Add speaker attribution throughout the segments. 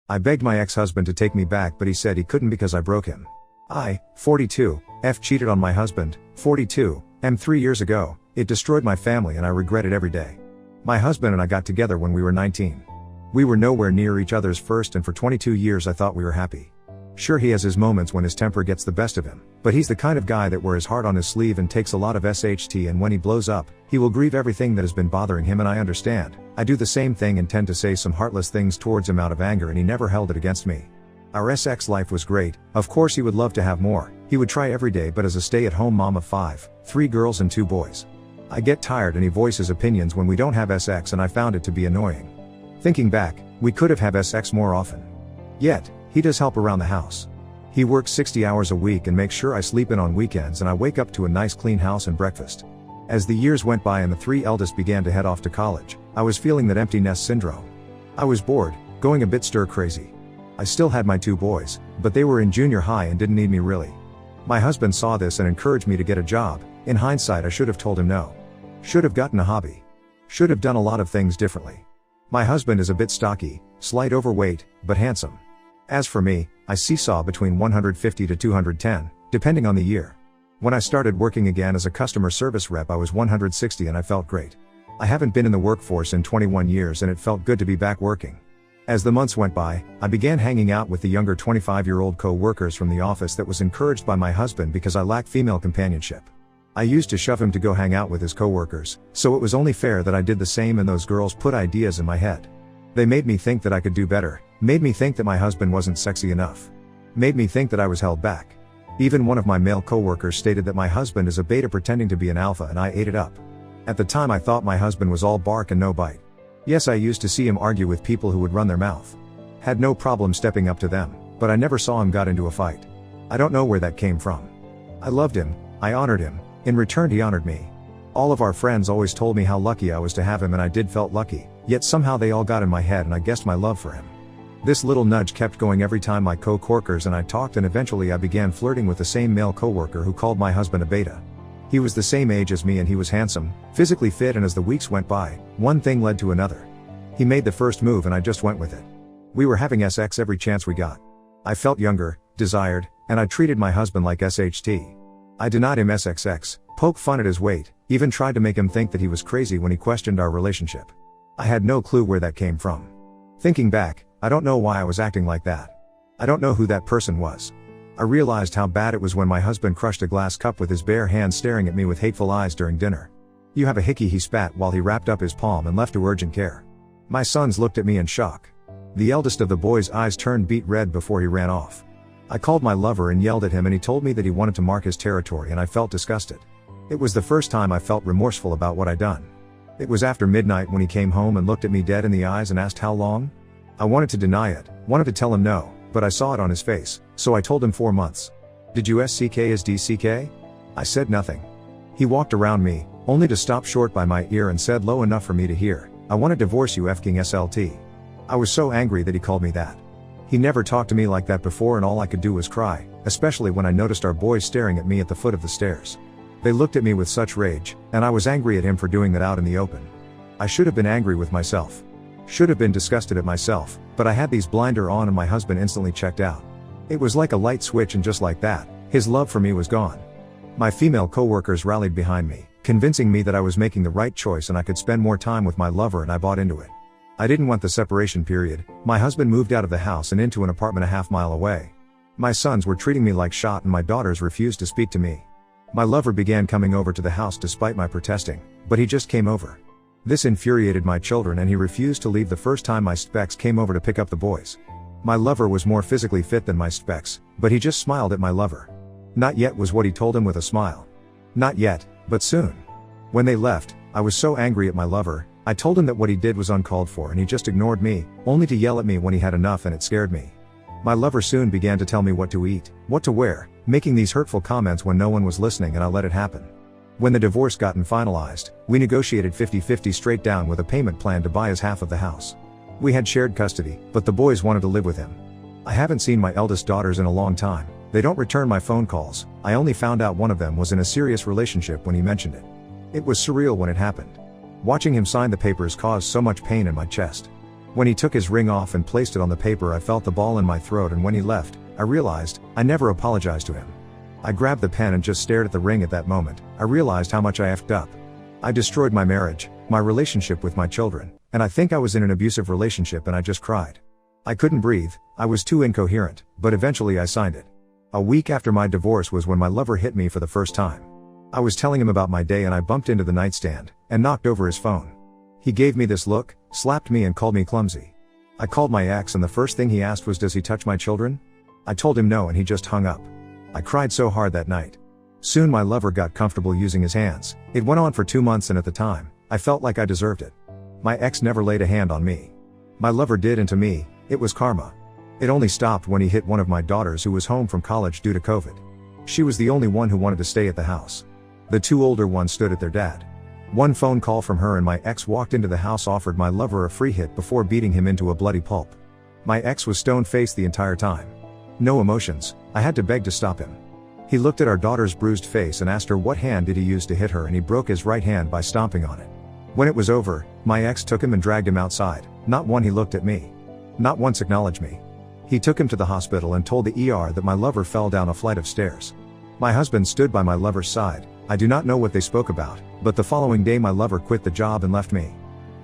Speaker 1: I begged my ex-husband to take me back, but he said he couldn't because I broke him. I, 42, cheated on my husband, 42, 3 years ago. It destroyed my family and I regret it every day. My husband and I got together when we were 19. We were nowhere near each other's first, and for 22 years I thought we were happy. Sure, he has his moments when his temper gets the best of him, but he's the kind of guy that wears his heart on his sleeve and takes a lot of SHT, and when he blows up, he will grieve everything that has been bothering him, and I understand. I do the same thing and tend to say some heartless things towards him out of anger, and he never held it against me. Our sex life was great. Of course he would love to have more. He would try every day, but as a stay-at-home mom of 5, 3 girls and 2 boys. I get tired and he voices opinions when we don't have sex, and I found it to be annoying. Thinking back, we could have had sex more often. Yet, he does help around the house. He works 60 hours a week and makes sure I sleep in on weekends, and I wake up to a nice clean house and breakfast. As the years went by and the 3 eldest began to head off to college, I was feeling that empty nest syndrome. I was bored, going a bit stir crazy. I still had my 2 boys, but they were in junior high and didn't need me really. My husband saw this and encouraged me to get a job. In hindsight, I should have told him no. Should have gotten a hobby. Should have done a lot of things differently. My husband is a bit stocky, slight overweight, but handsome. As for me, I seesaw between 150 to 210, depending on the year. When I started working again as a customer service rep, I was 160 and I felt great. I haven't been in the workforce in 21 years and it felt good to be back working. As the months went by, I began hanging out with the younger 25-year-old co-workers from the office that was encouraged by my husband because I lack female companionship. I used to shove him to go hang out with his co-workers, so it was only fair that I did the same, and those girls put ideas in my head. They made me think that I could do better, made me think that my husband wasn't sexy enough, made me think that I was held back. Even one of my male co-workers stated that my husband is a beta pretending to be an alpha, and I ate it up. At the time I thought my husband was all bark and no bite. Yes, I used to see him argue with people who would run their mouth. Had no problem stepping up to them, but I never saw him got into a fight. I don't know where that came from. I loved him, I honored him, in return he honored me. All of our friends always told me how lucky I was to have him, and I did felt lucky, yet somehow they all got in my head and I guessed my love for him. This little nudge kept going every time my co-workers and I talked, and eventually I began flirting with the same male co-worker who called my husband a beta. He was the same age as me and he was handsome, physically fit, and as the weeks went by, one thing led to another. He made the first move and I just went with it. We were having sex every chance we got. I felt younger, desired, and I treated my husband like SHT. I denied him SXX, poked fun at his weight, even tried to make him think that he was crazy when he questioned our relationship. I had no clue where that came from. Thinking back, I don't know why I was acting like that. I don't know who that person was. I realized how bad it was when my husband crushed a glass cup with his bare hand, staring at me with hateful eyes during dinner. "You have a hickey," he spat while he wrapped up his palm and left to urgent care. My sons looked at me in shock. The eldest of the boys' eyes turned beet red before he ran off. I called my lover and yelled at him, and he told me that he wanted to mark his territory, and I felt disgusted. It was the first time I felt remorseful about what I'd done. It was after midnight when he came home and looked at me dead in the eyes and asked how long. I wanted to deny it, wanted to tell him no, but I saw it on his face, so I told him 4 months. "Did you SCK as DCK? I said nothing. He walked around me, only to stop short by my ear and said low enough for me to hear, "I want to divorce you fking SLT. I was so angry that he called me that. He never talked to me like that before, and all I could do was cry, especially when I noticed our boys staring at me at the foot of the stairs. They looked at me with such rage, and I was angry at him for doing that out in the open. I should have been angry with myself. Should have been disgusted at myself, but I had these blinder on and my husband instantly checked out. It was like a light switch, and just like that, his love for me was gone. My female co-workers rallied behind me, convincing me that I was making the right choice and I could spend more time with my lover, and I bought into it. I didn't want the separation period. My husband moved out of the house and into an apartment a half-mile away. My sons were treating me like shot and my daughters refused to speak to me. My lover began coming over to the house despite my protesting, but he just came over. This infuriated my children and he refused to leave the first time my specs came over to pick up the boys. My lover was more physically fit than my specs, but he just smiled at my lover. "Not yet," was what he told him with a smile. Not yet, but soon. When they left, I was so angry at my lover. I told him that what he did was uncalled for and he just ignored me, only to yell at me when he had enough, and it scared me. My lover soon began to tell me what to eat, what to wear, making these hurtful comments when no one was listening, and I let it happen. When the divorce got finalized, we negotiated 50-50 straight down with a payment plan to buy his half of the house. We had shared custody, but the boys wanted to live with him. I haven't seen my eldest daughters in a long time. They don't return my phone calls. I only found out one of them was in a serious relationship when he mentioned it. It was surreal when it happened. Watching him sign the papers caused so much pain in my chest. When he took his ring off and placed it on the paper, I felt the ball in my throat, and when he left, I realized I never apologized to him. I grabbed the pen and just stared at the ring. At that moment, I realized how much I effed up. I destroyed my marriage, my relationship with my children, and I think I was in an abusive relationship, and I just cried. I couldn't breathe, I was too incoherent, but eventually I signed it. A week after my divorce was when my lover hit me for the first time. I was telling him about my day and I bumped into the nightstand and knocked over his phone. He gave me this look, slapped me and called me clumsy. I called my ex and the first thing he asked was, "Does he touch my children?" I told him no and he just hung up. I cried so hard that night. Soon my lover got comfortable using his hands. It went on for 2 months and at the time, I felt like I deserved it. My ex never laid a hand on me. My lover did, and to me, it was karma. It only stopped when he hit one of my daughters who was home from college due to COVID. She was the only one who wanted to stay at the house. The 2 older ones stood at their dad. One phone call from her and my ex walked into the house, offered my lover a free hit before beating him into a bloody pulp. My ex was stone-faced the entire time. No emotions, I had to beg to stop him. He looked at our daughter's bruised face and asked her what hand did he use to hit her, and he broke his right hand by stomping on it. When it was over, my ex took him and dragged him outside. Not one he looked at me. Not once acknowledged me. He took him to the hospital and told the ER that my lover fell down a flight of stairs. My husband stood by my lover's side. I do not know what they spoke about, but the following day my lover quit the job and left me.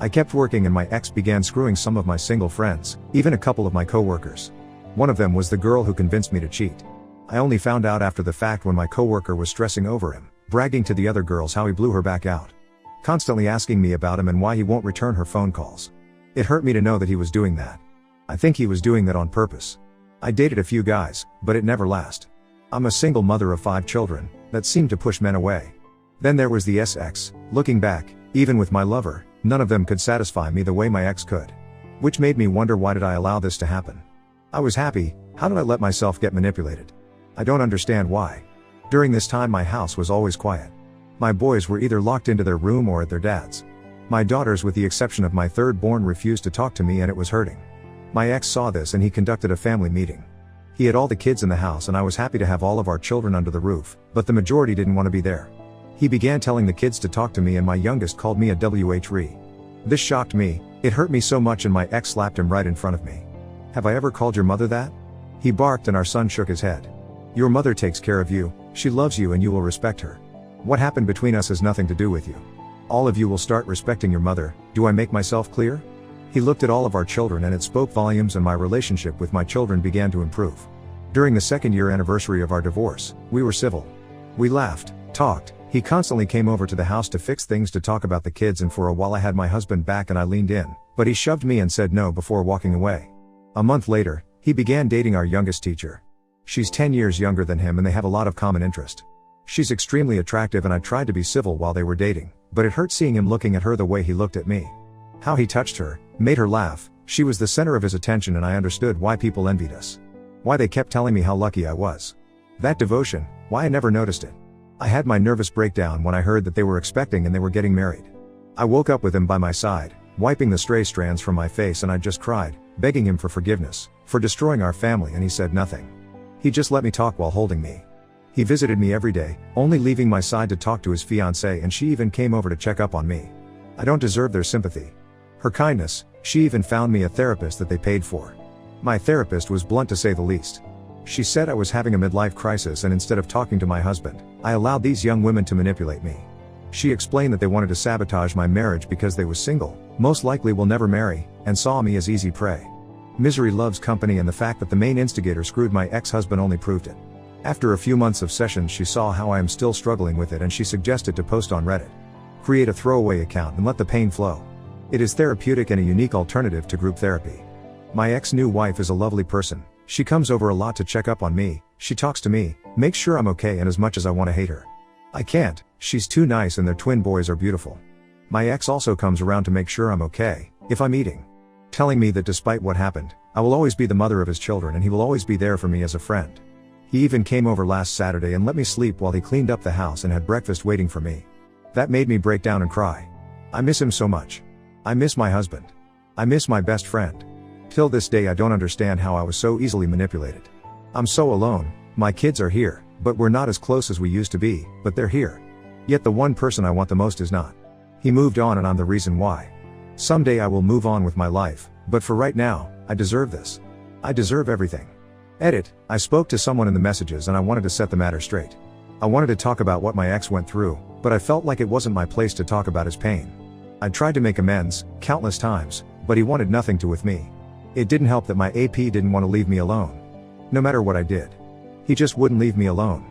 Speaker 1: I kept working and my ex began screwing some of my single friends, even a couple of my co-workers. One of them was the girl who convinced me to cheat. I only found out after the fact when my co-worker was stressing over him, bragging to the other girls how he blew her back out. Constantly asking me about him and why he won't return her phone calls. It hurt me to know that he was doing that. I think he was doing that on purpose. I dated a few guys, but it never lasted. I'm a single mother of 5 children, that seemed to push men away. Then there was the ex. Looking back, even with my lover, none of them could satisfy me the way my ex could. Which made me wonder, why did I allow this to happen? I was happy, how did I let myself get manipulated? I don't understand why. During this time my house was always quiet. My boys were either locked into their room or at their dad's. My daughters, with the exception of my third born, refused to talk to me, and it was hurting. My ex saw this and he conducted a family meeting. He had all the kids in the house and I was happy to have all of our children under the roof, but the majority didn't want to be there. He began telling the kids to talk to me and my youngest called me a WHRE. This shocked me, it hurt me so much, and my ex slapped him right in front of me. "Have I ever called your mother that?" He barked and our son shook his head. "Your mother takes care of you, she loves you and you will respect her. What happened between us has nothing to do with you. All of you will start respecting your mother. Do I make myself clear?" He looked at all of our children and it spoke volumes, and my relationship with my children began to improve. During the 2nd-year anniversary of our divorce, we were civil. We laughed, talked, he constantly came over to the house to fix things, to talk about the kids, and for a while I had my husband back and I leaned in, but he shoved me and said no before walking away. A month later, he began dating our youngest teacher. She's 10 years younger than him and they have a lot of common interest. She's extremely attractive and I tried to be civil while they were dating, but it hurt seeing him looking at her the way he looked at me. How he touched her, made her laugh, she was the center of his attention, and I understood why people envied us. Why they kept telling me how lucky I was. That devotion, why I never noticed it. I had my nervous breakdown when I heard that they were expecting and they were getting married. I woke up with him by my side, wiping the stray strands from my face, and I just cried, begging him for forgiveness, for destroying our family, and he said nothing. He just let me talk while holding me. He visited me every day, only leaving my side to talk to his fiancée, and she even came over to check up on me. I don't deserve their sympathy. Her kindness, she even found me a therapist that they paid for. My therapist was blunt to say the least. She said I was having a midlife crisis, and instead of talking to my husband, I allowed these young women to manipulate me. She explained that they wanted to sabotage my marriage because they was single, most likely will never marry, and saw me as easy prey. Misery loves company, and the fact that the main instigator screwed my ex-husband only proved it. After a few months of sessions, she saw how I am still struggling with it, and she suggested to post on Reddit. Create a throwaway account and let the pain flow. It is therapeutic and a unique alternative to group therapy. My ex-new wife is a lovely person. She comes over a lot to check up on me, she talks to me, makes sure I'm okay, and as much as I want to hate her, I can't. She's too nice and their twin boys are beautiful. My ex also comes around to make sure I'm okay, if I'm eating. Telling me that despite what happened, I will always be the mother of his children and he will always be there for me as a friend. He even came over last Saturday and let me sleep while he cleaned up the house and had breakfast waiting for me. That made me break down and cry. I miss him so much. I miss my husband. I miss my best friend. Till this day I don't understand how I was so easily manipulated. I'm so alone. My kids are here, but we're not as close as we used to be, but they're here. Yet the one person I want the most is not. He moved on and I'm the reason why. Someday I will move on with my life, but for right now, I deserve this. I deserve everything. Edit, I spoke to someone in the messages and I wanted to set the matter straight. I wanted to talk about what my ex went through, but I felt like it wasn't my place to talk about his pain. I tried to make amends, countless times, but he wanted nothing to with me. It didn't help that my AP didn't want to leave me alone. No matter what I did. He just wouldn't leave me alone.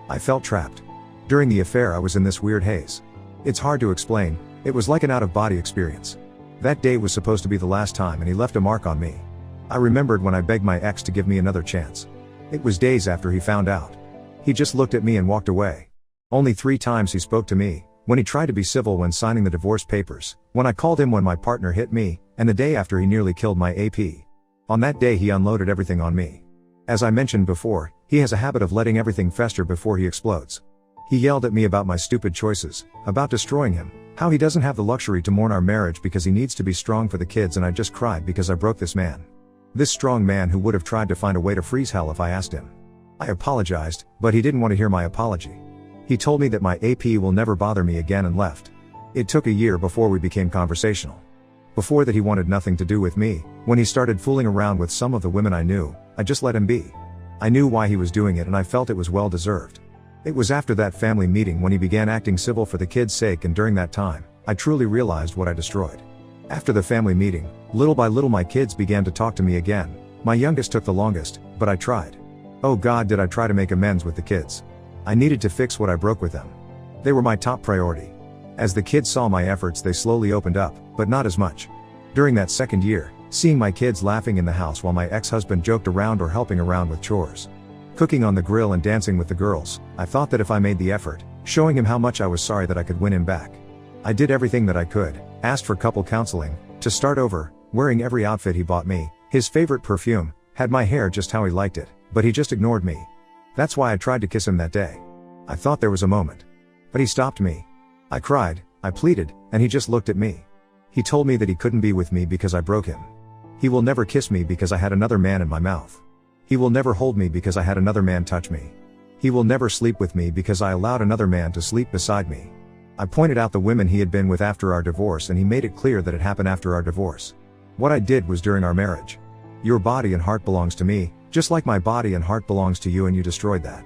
Speaker 1: I felt trapped. During the affair I was in this weird haze. It's hard to explain, it was like an out-of-body experience. That day was supposed to be the last time and he left a mark on me. I remembered when I begged my ex to give me another chance. It was days after he found out. He just looked at me and walked away. Only 3 times he spoke to me, when he tried to be civil when signing the divorce papers, when I called him when my partner hit me, and the day after he nearly killed my AP. On that day he unloaded everything on me. As I mentioned before, he has a habit of letting everything fester before he explodes. He yelled at me about my stupid choices, about destroying him, how he doesn't have the luxury to mourn our marriage because he needs to be strong for the kids, and I just cried because I broke this man. This strong man who would have tried to find a way to freeze hell if I asked him. I apologized, but he didn't want to hear my apology. He told me that my AP will never bother me again and left. It took a year before we became conversational. Before that he wanted nothing to do with me. When he started fooling around with some of the women I knew, I just let him be. I knew why he was doing it and I felt it was well deserved. It was after that family meeting when he began acting civil for the kids' sake, and during that time, I truly realized what I destroyed. After the family meeting, little by little my kids began to talk to me again. My youngest took the longest, but I tried. Oh God, did I try to make amends with the kids. I needed to fix what I broke with them. They were my top priority. As the kids saw my efforts they slowly opened up, but not as much. During that second year, seeing my kids laughing in the house while my ex-husband joked around or helping around with chores, cooking on the grill and dancing with the girls, I thought that if I made the effort, showing him how much I was sorry, that I could win him back. I did everything that I could, asked for couple counseling, to start over, wearing every outfit he bought me, his favorite perfume, had my hair just how he liked it, but he just ignored me. That's why I tried to kiss him that day. I thought there was a moment. But he stopped me. I cried, I pleaded, and he just looked at me. He told me that he couldn't be with me because I broke him. He will never kiss me because I had another man in my mouth. He will never hold me because I had another man touch me. He will never sleep with me because I allowed another man to sleep beside me. I pointed out the women he had been with after our divorce and he made it clear that it happened after our divorce. What I did was during our marriage. Your body and heart belongs to me, just like my body and heart belongs to you, and you destroyed that.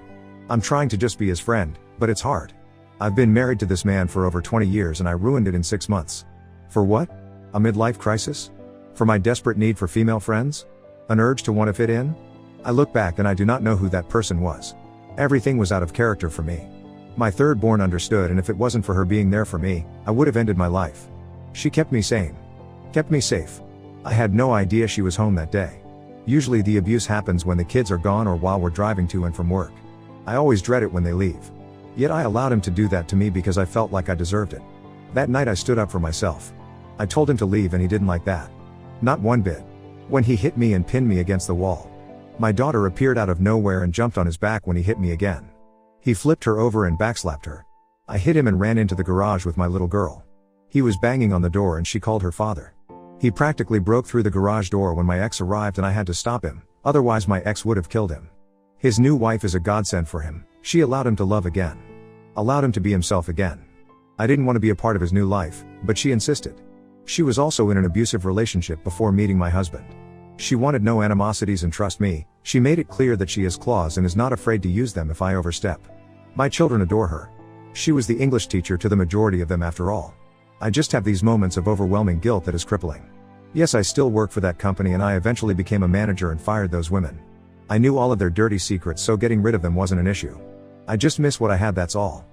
Speaker 1: I'm trying to just be his friend, but it's hard. I've been married to this man for over 20 years and I ruined it in 6 months. For what? A midlife crisis? For my desperate need for female friends? An urge to want to fit in? I look back and I do not know who that person was. Everything was out of character for me. My third born understood, and if it wasn't for her being there for me, I would have ended my life. She kept me sane. Kept me safe. I had no idea she was home that day. Usually the abuse happens when the kids are gone or while we're driving to and from work. I always dread it when they leave. Yet I allowed him to do that to me because I felt like I deserved it. That night I stood up for myself. I told him to leave and he didn't like that. Not one bit. When he hit me and pinned me against the wall. My daughter appeared out of nowhere and jumped on his back when he hit me again. He flipped her over and backslapped her. I hit him and ran into the garage with my little girl. He was banging on the door and she called her father. He practically broke through the garage door when my ex arrived and I had to stop him, otherwise my ex would have killed him. His new wife is a godsend for him. She allowed him to love again. Allowed him to be himself again. I didn't want to be a part of his new life, but she insisted. She was also in an abusive relationship before meeting my husband. She wanted no animosities and trust me, she made it clear that she has claws and is not afraid to use them if I overstep. My children adore her. She was the English teacher to the majority of them after all. I just have these moments of overwhelming guilt that is crippling. Yes, I still work for that company and I eventually became a manager and fired those women. I knew all of their dirty secrets, so getting rid of them wasn't an issue. I just miss what I had, that's all.